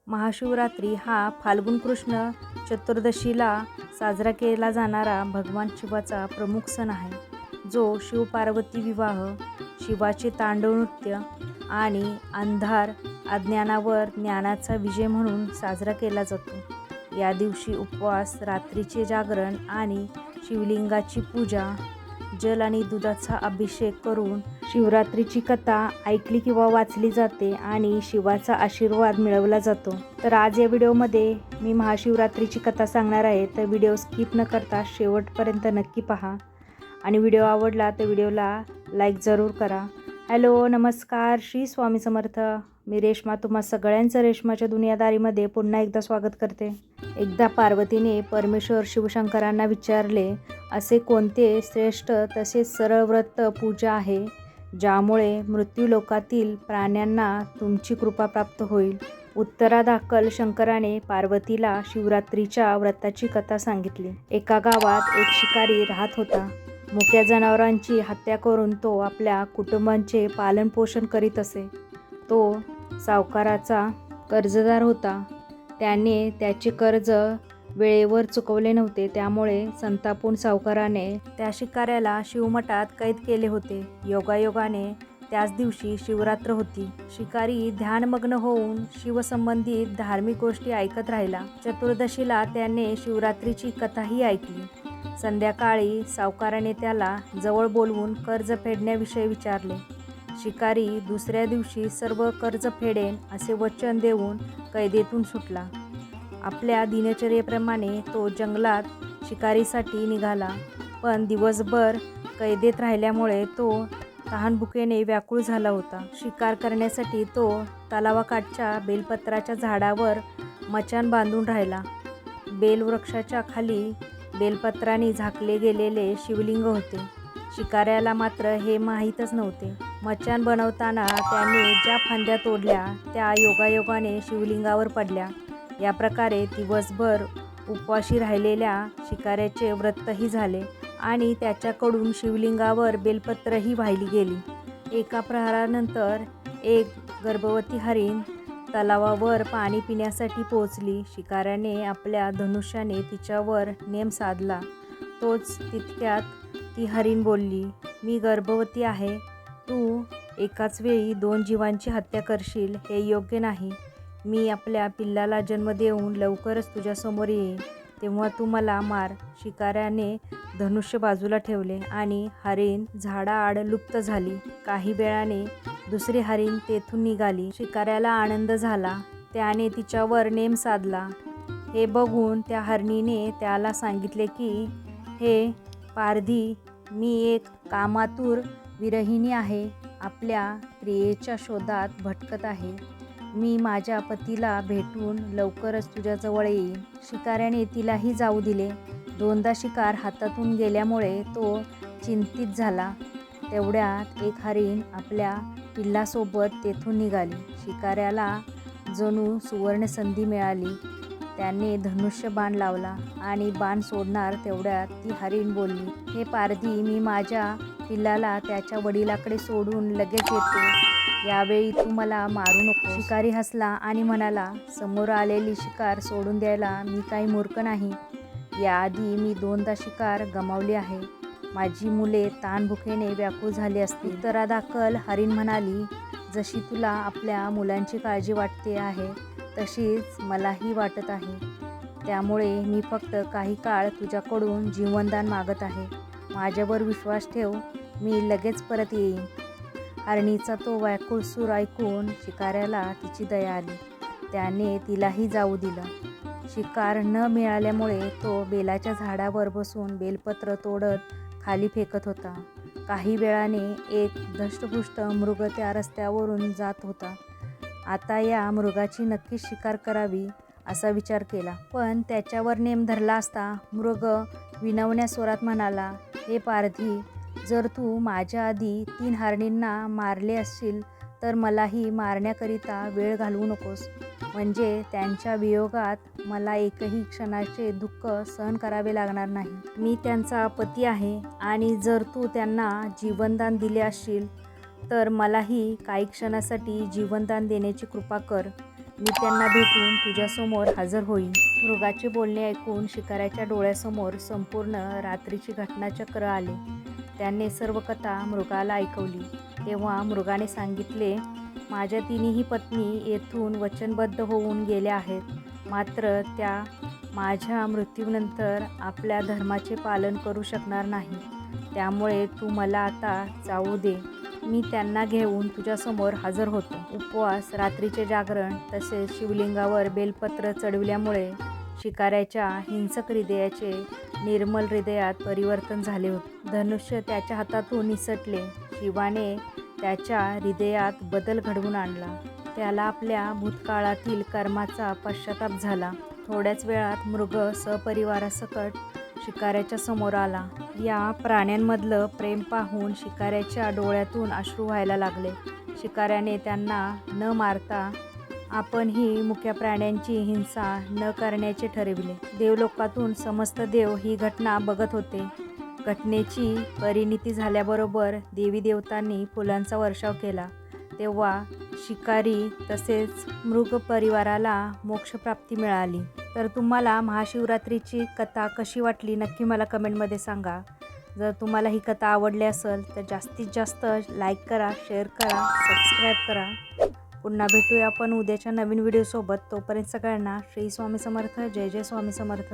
महाशिवरात्री हा फाल्गुन कृष्ण चतुर्दशीला साजरा केला जाणारा भगवान शिवाचा प्रमुख सण आहे, जो शिव-पार्वती विवाह, शिवाचे तांडव नृत्य आणि अंधार अज्ञानावर ज्ञानाचा विजय म्हणून साजरा केला जातो. या दिवशी उपवास, रात्रीचे जागरण आणि शिवलिंगाची पूजा, जल आणि दुधाचा अभिषेक करून शिवरात्रीची कथा ऐकली किंवा वाचली जाते आणि शिवाचा आशीर्वाद मिळवला जातो. तर आज या व्हिडिओमध्ये मी महाशिवरात्रीची कथा सांगणार आहे, तर व्हिडिओ स्किप न करता शेवटपर्यंत नक्की पहा आणि व्हिडिओ आवडला तर व्हिडिओला लाईक जरूर करा. हॅलो, नमस्कार, श्री स्वामी समर्थ. मी रेश्मा तुम्हा सगळ्यांचं रेश्माच्या दुनियादारीमध्ये पुन्हा एकदा स्वागत करते. एकदा पार्वतीने परमेश्वर शिवशंकरांना विचारले, असे कोणते श्रेष्ठ तसेच सरळ व्रत पूजा आहे ज्यामुळे मृत्यूलोकातील प्राण्यांना तुमची कृपा प्राप्त होईल? उत्तरादाखल शंकराने पार्वतीला शिवरात्रीच्या व्रताची कथा सांगितली. एका गावात एक शिकारी राहत होता. मुक्या जनावरांची हत्या करून तो आपल्या कुटुंबांचे पालनपोषण करीत असे. तो सावकाराचा कर्जदार होता. त्याने त्याचे कर्ज वेळेवर चुकवले नव्हते, त्यामुळे संतापून सावकाराने त्या शिकाऱ्याला शिवमठात कैद केले होते. योगायोगाने त्याच दिवशी शिवरात्र होती. शिकारी ध्यानमग्न होऊन शिवसंबंधित धार्मिक गोष्टी ऐकत राहिला. चतुर्दशीला त्याने शिवरात्रीची कथाही ऐकली. संध्याकाळी सावकाराने त्याला जवळ बोलवून कर्ज फेडण्याविषयी विचारले. शिकारी दुसऱ्या दिवशी सर्व कर्ज फेडेन असे वचन देऊन कैदेतून सुटला. आपल्या दिनचर्येप्रमाणे तो जंगलात शिकारीसाठी निघाला, पण दिवसभर कैदेत राहिल्यामुळे तो तहानभुकेने व्याकुळ झाला होता. शिकार करण्यासाठी तो तलावाकाठच्या बेलपत्राच्या झाडावर मचाण बांधून राहिला. बेलवृक्षाच्या खाली बेलपत्रांनी झाकले गेलेले शिवलिंग होते. शिकाऱ्याला मात्र हे माहीतच नव्हते. मचाण बनवताना त्याने ज्या फांद्या तोडल्या त्या योगायोगाने शिवलिंगावर पडल्या. या प्रकारे दिवसभर उपवाशी राहिलेल्या शिकाऱ्याचे व्रतही झाले आणि त्याच्याकडून शिवलिंगावर बेलपत्रही वाहिली गेली. एका प्रहरानंतर एक गर्भवती हरीण तलावावर पाणी पिण्यासाठी पोहोचली. शिकाऱ्याने आपल्या धनुष्याने तिच्यावर नेम साधला. तोच तितक्यात ती हरीण बोलली, मी गर्भवती आहे. तू एकाच वेळी 2 जीवांची हत्या करशील हे योग्य नाही. मी आपल्या पिल्लाला जन्म देऊन लवकरच तुझ्यासमोर येईन, तेव्हा तू मला मार. शिकाऱ्याने धनुष्य बाजूला ठेवले आणि हरीण झाडाआड लुप्त झाली. काही वेळाने दुसरी हरीण तेथून निघाली. शिकाऱ्याला आनंद झाला. त्याने तिच्यावर नेम साधला. हे बघून त्या हरणीने त्याला सांगितले की, हे पारधी, मी एक कामातुर विरहिणी आहे. आपल्या प्रियेच्या शोधात भटकत आहे. मी माझ्या पतीला भेटून लवकरच तुझ्याजवळ येईन. शिकाऱ्याने तिलाही जाऊ दिले. 2दा शिकार हातातून गेल्यामुळे तो चिंतित झाला. तेवढ्यात एक हरीण आपल्या पिल्लासोबत तेथून निघाली. शिकाऱ्याला जणू सुवर्णसंधी मिळाली. त्याने धनुष्य बाण लावला आणि बाण सोडणार तेवढ्यात ती हरीण बोलली, हे पारधी, मी माझ्या पिल्लाला त्याच्या वडिलाकडे सोडून लगेच येतो. यावेळी तू मला मारू नको. शिकारी हसला आणि म्हणाला, समोर आलेली शिकार सोडून द्यायला मी काही मूर्ख नाही. याआधी मी 2दा शिकार गमावली आहे. माझी मुले तहानभुकेने व्याकुळ झाली असतील. उत्तरादाखल हरीण म्हणाली, जशी तुला आपल्या मुलांची काळजी वाटते आहे तशीच मलाही वाटत आहे. त्यामुळे मी फक्त काही काळ तुझ्याकडून जीवनदान मागत आहे. माझ्यावर विश्वास ठेव, मी लगेच परत येईन. हरणीचा तो व्याकुळ सूर ऐकून शिकाऱ्याला तिची दया आली. त्याने तिलाही जाऊ दिलं. शिकार न मिळाल्यामुळे तो बेलाच्या झाडावर बसून बेलपत्र तोडत खाली फेकत होता. काही वेळाने एक धष्टपुष्ट मृग त्या रस्त्यावरून जात होता. आता या मृगाची नक्कीच शिकार करावी असा विचार केला, पण त्याच्यावर नेम धरला असता. मृग विनवण्या स्वरात म्हणाला, हे पारधी, जर तू माझ्या आधी 3 हरणींना मारले असशील तर मलाही मारण्याकरिता वेळ घालवू नकोस. म्हणजे त्यांच्या वियोगात मला एकही क्षणाचे दुःख सहन करावे लागणार नाही. मी त्यांचा पती आहे आणि जर तू त्यांना जीवनदान दिले असशील तर मलाही काही क्षणासाठी जीवनदान देण्याची कृपा कर. मी त्यांना भेटून तुझ्यासमोर हजर होईन. मृगाचे बोलणे ऐकून शिकाऱ्याच्या डोळ्यासमोर संपूर्ण रात्रीची घटनाचक्र आले. त्याने सर्व कथा मृगाला ऐकवली. तेव्हा मृगाने सांगितले, माझ्या तिन्ही पत्नी येथून वचनबद्ध होऊन गेल्या आहेत. मात्र त्या माझ्या मृत्यूनंतर आपल्या धर्माचे पालन करू शकणार नाही. त्यामुळे तू मला आता जाऊ दे. मी त्यांना घेऊन तुझ्यासमोर हजर होतो. उपवास, रात्रीचे जागरण तसेच शिवलिंगावर बेलपत्र चढविल्यामुळे शिकाऱ्याच्या हिंसक हृदयाचे निर्मल हृदयात परिवर्तन झाले होते. धनुष्य त्याच्या हातातून निसटले. शिवाने त्याच्या हृदयात बदल घडवून आणला. त्याला आपल्या भूतकाळातील कर्माचा पश्चाताप झाला. थोड्याच वेळात मृग सपरिवारासकट शिकाऱ्याच्या समोर आला. या प्राण्यांमधलं प्रेम पाहून शिकाऱ्याच्या डोळ्यातून अश्रू व्हायला लागले. शिकाऱ्याने त्यांना न मारता आपणही मुक्या प्राण्यांची हिंसा न करण्याचे ठरविले. देवलोकातून समस्त देव ही घटना बघत होते. घटनेची परिणिती झाल्याबरोबर देवी देवतांनी फुलांचा वर्षाव केला. तेव्हा शिकारी तसेच मृग परिवाराला मोक्षप्राप्ती मिळाली. तर तुम्हाला महाशिवरात्रीची कथा कशी वाटली नक्की मला कमेंटमध्ये सांगा. जर तुम्हाला ही कथा आवडली असेल तर जास्तीत जास्त लाईक करा, शेअर करा, सबस्क्राईब करा. पुन्हा भेटूया आपण उद्याच्या नवीन व्हिडिओसोबत. तोपर्यंत सगळ्यांना श्री स्वामी समर्थ. जय जय स्वामी समर्थ.